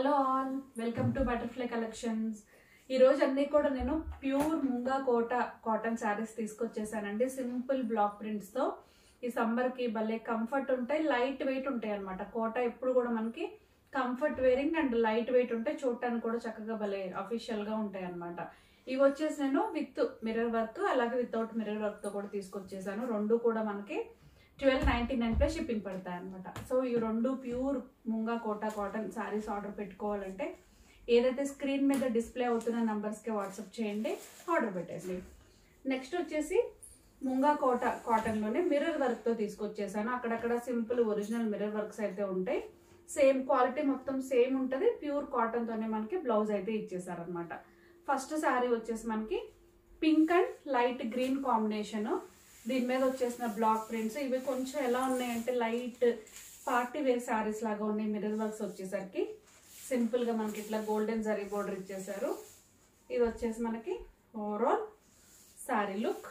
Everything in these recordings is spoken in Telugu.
Hello all, welcome to butterfly collections. ఈరోజు అన్నీ కూడా నేను ప్యూర్ ముంగా కోట కాటన్ శారీస్ తీసుకొచ్చేసానండి. సింపుల్ బ్లాక్ ప్రింట్స్తో ఈ సమ్మర్కి భలే కంఫర్ట్ ఉంటాయి, లైట్ వెయిట్ ఉంటాయి అనమాట. కోట ఎప్పుడు కూడా మనకి comfort wearing and light weight ఉంటాయి, చూడటానికి కూడా చక్కగా భలే అఫీషియల్గా ఉంటాయి అనమాట. ఇవి వచ్చేసి నేను విత్ మిర్రర్ వర్క్ అలాగే వితౌట్ మిర్రర్ వర్క్తో కూడా తీసుకొచ్చేసాను. రెండు కూడా మనకి 1299 ప్లస్ షిప్పింగ్ పడతాయి అనమాట. సో ఈ రెండు pure munga Kota cotton saris order పెట్టుకోవాలంటే ఏదైతే స్క్రీన్ మీద డిస్ప్లే అవుతున్న నంబర్స్కి వాట్సాప్ చేయండి, ఆర్డర్ పెట్టండి. నెక్స్ట్ వచ్చేసి ముంగా కోటా కాటన్లోనే మిర్రర్ వర్క్తో తీసుకొచ్చేసాను. అక్కడక్కడ సింపుల్ ఒరిజినల్ మిర్రర్ వర్క్స్ అయితే ఉంటాయి. సేమ్ క్వాలిటీ మొత్తం సేమ్ ఉంటుంది. ప్యూర్ కాటన్తోనే మనకి బ్లౌజ్ అయితే ఇచ్చేసారనమాట. ఫస్ట్ శారీ వచ్చేసి మనకి pink and light green combination. దీని మీద వచ్చేసిన బ్లాక్ ప్రింట్స్ ఇవి కొంచెం ఎలా ఉన్నాయంటే లైట్ పార్టీ వేర్ శారీస్ లాగా ఉన్నాయి. మిర్రర్ వర్క్స్ వచ్చేసరికి సింపుల్గా మనకి ఇట్లా గోల్డెన్ జరీ బోర్డర్ ఇచ్చేసారు. ఇది వచ్చేసి మనకి ఓవరాల్ శారీ లుక్.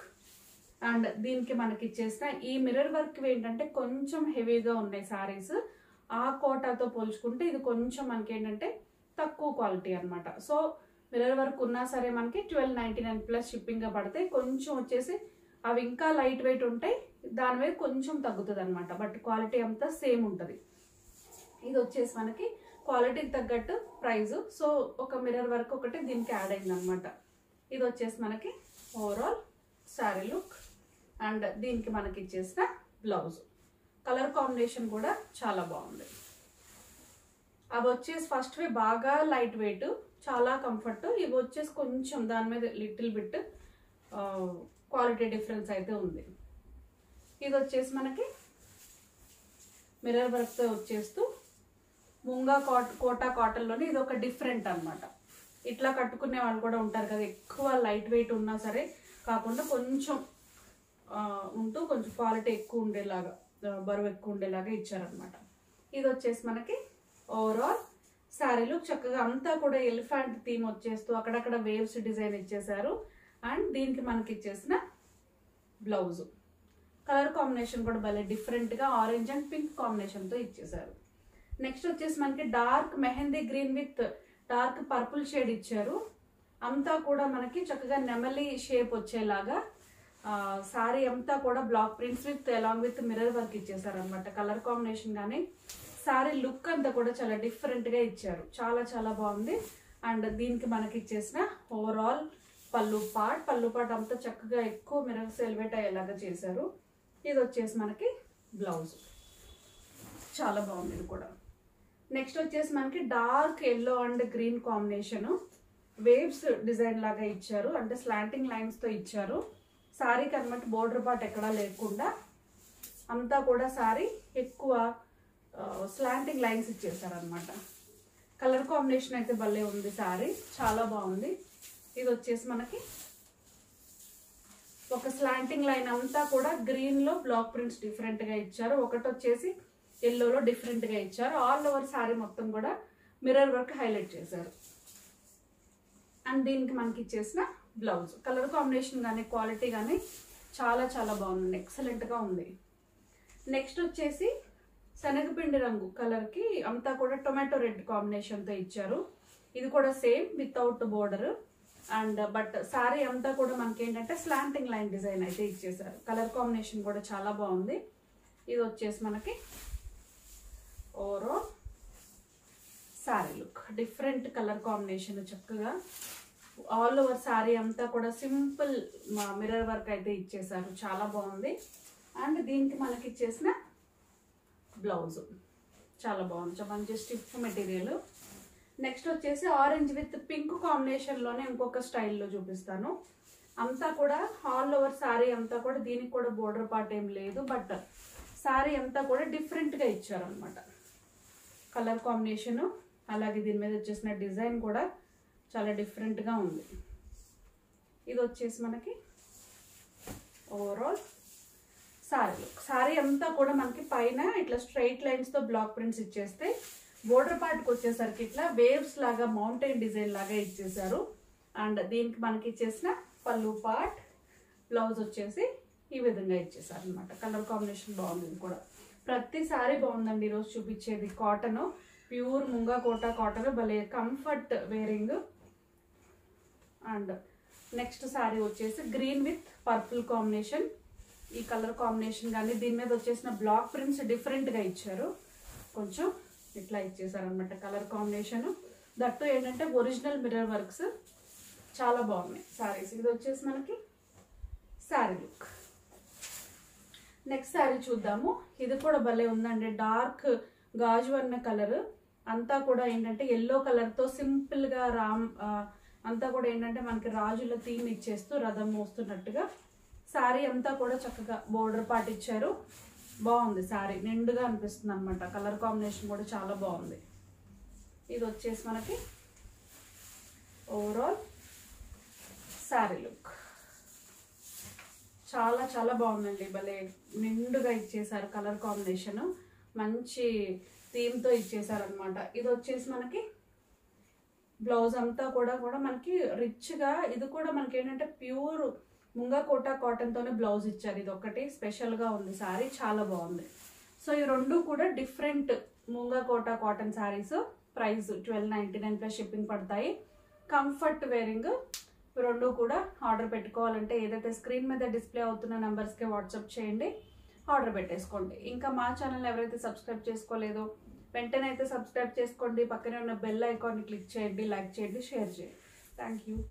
అండ్ దీనికి మనకి ఇచ్చేసిన ఈ మిర్రర్ వర్క్ ఏంటంటే కొంచెం హెవీగా ఉన్నాయి శారీస్. ఆ కోటాతో పోల్చుకుంటే ఇది కొంచెం మనకి ఏంటంటే తక్కువ క్వాలిటీ అనమాట. సో మిర్రర్ వర్క్ ఉన్నా సరే మనకి 1299 ప్లస్ షిప్పింగ్గా పడతాయి. కొంచెం వచ్చేసి అవి ఇంకా లైట్ వెయిట్ ఉంటాయి, దాని మీద కొంచెం తగ్గుతుంది అనమాట. బట్ క్వాలిటీ అంతా సేమ్ ఉంటుంది. ఇది వచ్చేసి మనకి క్వాలిటీకి తగ్గట్టు ప్రైస్. సో ఒక మిర్రర్ వర్క్ ఒకటి దీనికి యాడ్ అయింది అనమాట. ఇది వచ్చేసి మనకి ఓవరాల్ శారీ లుక్. అండ్ దీనికి మనకి ఇచ్చేసిన బ్లౌజ్ కలర్ కాంబినేషన్ కూడా చాలా బాగుంది. అవి వచ్చేసి ఫస్ట్వి బాగా లైట్ వెయిట్, చాలా కంఫర్ట్. ఇవి వచ్చేసి కొంచెం దాని మీద లిటిల్ బిట్ క్వాలిటీ డిఫరెన్స్ అయితే ఉంది. ఇది వచ్చేసి మనకి మిర్రర్ వర్క్తో వచ్చేస్తూ ముంగా కోటా కాటన్లోని ఇది ఒక డిఫరెంట్ అనమాట. ఇట్లా కట్టుకునే వాళ్ళు కూడా ఉంటారు కదా, ఎక్కువ లైట్ వెయిట్ ఉన్నా సరే కాకుండా కొంచెం ఉంటూ కొంచెం క్వాలిటీ ఎక్కువ ఉండేలాగా, బరువు ఎక్కువ ఉండేలాగా ఇచ్చారనమాట. ఇది వచ్చేసి మనకి ఓవరాల్ శారీ లుక్. చక్కగా అంతా కూడా ఎలిఫెంట్ థీమ్ వచ్చేస్తూ అక్కడక్కడ వేవ్స్ డిజైన్ ఇచ్చేసారు. అండ్ దీనికి మనకి ఇచ్చేసిన బ్లౌజ్ కలర్ కాంబినేషన్ కూడా భలే డిఫరెంట్గా ఆరెంజ్ అండ్ పింక్ కాంబినేషన్తో ఇచ్చేసారు. నెక్స్ట్ వచ్చేసి మనకి dark mehndi green with dark purple shade ఇచ్చారు. అంతా కూడా మనకి చక్కగా నెమలి షేప్ వచ్చేలాగా శారీ అంతా కూడా block prints with along with mirror work ఇచ్చేసారు అనమాట. కలర్ కాంబినేషన్ కానీ శారీ లుక్ అంతా కూడా చాలా డిఫరెంట్గా ఇచ్చారు, చాలా చాలా బాగుంది. అండ్ దీనికి మనకి ఇచ్చేసిన ఓవరాల్ పళ్ళు పాట్ అంతా చక్కగా ఎక్కువ మిర్రర్స్ ఎలివేట్ అయ్యేలాగా చేశారు. ఇది వచ్చేసి మనకి బ్లౌజ్ చాలా బాగుంది ఇది కూడా. నెక్స్ట్ వచ్చేసి మనకి dark yellow and green combination waves design లాగా ఇచ్చారు, అంటే స్లాంటింగ్ లైన్స్తో ఇచ్చారు. శారీకి అనమాట బోర్డర్ పార్ట్ ఎక్కడా లేకుండా అంతా కూడా శారీ ఎక్కువ స్లాంటింగ్ లైన్స్ ఇచ్చేసారు అనమాట. కలర్ కాంబినేషన్ అయితే భలే ఉంది, శారీ చాలా బాగుంది. ఇది వచ్చేసి మనకి ఒక స్లాంటింగ్ లైన్ అంతా కూడా గ్రీన్లో బ్లాక్ ప్రింట్స్ డిఫరెంట్గా ఇచ్చారు, ఒకటి వచ్చేసి ఎల్లోలో డిఫరెంట్గా ఇచ్చారు. ఆల్ ఓవర్ శారీ మొత్తం కూడా మిర్రర్ వర్క్ హైలైట్ చేశారు. అండ్ దీనికి మనకి ఇచ్చేసిన బ్లౌజ్ కలర్ కాంబినేషన్ కానీ క్వాలిటీ కానీ చాలా చాలా బాగుంది, ఎక్సలెంట్గా ఉంది. నెక్స్ట్ వచ్చేసి శనగపిండి రంగు కలర్కి అంతా కూడా టొమాటో రెడ్ కాంబినేషన్తో ఇచ్చారు. ఇది కూడా same without border. And but sari అంతా కూడా మనకి ఏంటంటే స్లాంటింగ్ లైన్ డిజైన్ అయితే ఇచ్చేసారు. కలర్ కాంబినేషన్ కూడా చాలా బాగుంది. ఇది వచ్చేసి మనకి overall sari look, different colour combination చక్కగా ఆల్ ఓవర్ శారీ అంతా కూడా సింపుల్ మిర్రర్ వర్క్ అయితే ఇచ్చేసారు, చాలా బాగుంది. అండ్ దీనికి మనకి ఇచ్చేసిన బ్లౌజ్ చాలా బాగుంది, మంచి స్టిఫ్ మెటీరియల్. నెక్స్ట్ వచ్చేసి ఆరెంజ్ విత్ పింక్ కాంబినేషన్లోనే ఇంకొక స్టైల్లో చూపిస్తాను. అంతా కూడా ఆల్ ఓవర్ శారీ అంతా కూడా దీనికి కూడా బోర్డర్ పార్ట్ ఏం లేదు, బట్ శారీ అంతా కూడా డిఫరెంట్గా ఇచ్చారనమాట. కలర్ కాంబినేషను అలాగే దీని మీద వచ్చేసిన డిజైన్ కూడా చాలా డిఫరెంట్గా ఉంది. ఇది వచ్చేసి మనకి ఓవరాల్ శారీ లుక్. శారీ అంతా కూడా మనకి పైన ఇట్లా స్ట్రైట్ లైన్స్తో బ్లాక్ ప్రింట్స్ ఇచ్చేస్తే బోర్డర్ పార్ట్కి వచ్చేసరికి ఇట్లా వేవ్స్ లాగా మౌంటైన్ డిజైన్ లాగా ఇచ్చేసారు. అండ్ దీనికి మనకి ఇచ్చేసిన పళ్ళు పార్ట్, బ్లౌజ్ వచ్చేసి ఈ విధంగా ఇచ్చేసారు అనమాట. కలర్ కాంబినేషన్ బాగుంది కూడా. ప్రతి శారీ బాగుందండి ఈరోజు చూపించేది. Cotton pure munga Kota cotton, భలే comfort wearing. And next sari వచ్చేసి గ్రీన్ విత్ పర్పుల్ కాంబినేషన్. ఈ కలర్ కాంబినేషన్ కానీ దీని మీద వచ్చేసిన బ్లాక్ ప్రింట్స్ డిఫరెంట్గా ఇచ్చారు, కొంచెం ఇట్లా ఇచ్చేసారు అనమాట కలర్ కాంబినేషన్. దట్టు ఏంటంటే ఒరిజినల్ మిర్రర్ వర్క్స్, చాలా బాగున్నాయి శారీస్. ఇది వచ్చేసి మనకి శారీ లుక్. నెక్స్ట్ శారీ చూద్దాము. ఇది కూడా భలే ఉందండి, డార్క్ గాజు అన్న కలర్, అంతా కూడా ఏంటంటే ఎల్లో కలర్తో సింపుల్గా అంతా కూడా ఏంటంటే మనకి రాజుల థీమ్ ఇచ్చేస్తూ రథం మోస్తున్నట్టుగా శారీ అంతా కూడా చక్కగా బోర్డర్ పార్ట్ ఇచ్చారు. బాగుంది శారీ, నిండుగా అనిపిస్తుంది అనమాట. కలర్ కాంబినేషన్ కూడా చాలా బాగుంది. ఇది వచ్చేసి మనకి ఓవరాల్ శారీ లుక్. చాలా చాలా బాగుందండి, భలే నిండుగా ఇచ్చేసారు కలర్ కాంబినేషన్, మంచి థీమ్తో ఇచ్చేసారు అనమాట. ఇది వచ్చేసి మనకి బ్లౌజ్ అంతా కూడా మనకి రిచ్గా, ఇది కూడా మనకి ఏంటంటే ప్యూర్ ముంగా కోటా కాటన్తోనే బ్లౌజ్ ఇచ్చారు. ఇది ఒకటి స్పెషల్గా ఉంది శారీ, చాలా బాగుంది. సో ఈ రెండు కూడా different munga Kota cotton saris. Price 1299 plus shipping పడతాయి. Comfort wearing. రెండు కూడా ఆర్డర్ పెట్టుకోవాలంటే ఏదైతే స్క్రీన్ మీద డిస్ప్లే అవుతున్న నెంబర్స్కే వాట్సాప్ చేయండి, ఆర్డర్ పెట్టేసుకోండి. ఇంకా మా ఛానల్ ఎవరైతే సబ్స్క్రైబ్ చేసుకోలేదో వెంటనే అయితే సబ్స్క్రైబ్ చేసుకోండి. పక్కనే ఉన్న బెల్ ఐకాన్ని క్లిక్ చేయండి, లైక్ చేయండి, షేర్ చేయండి. Thank you.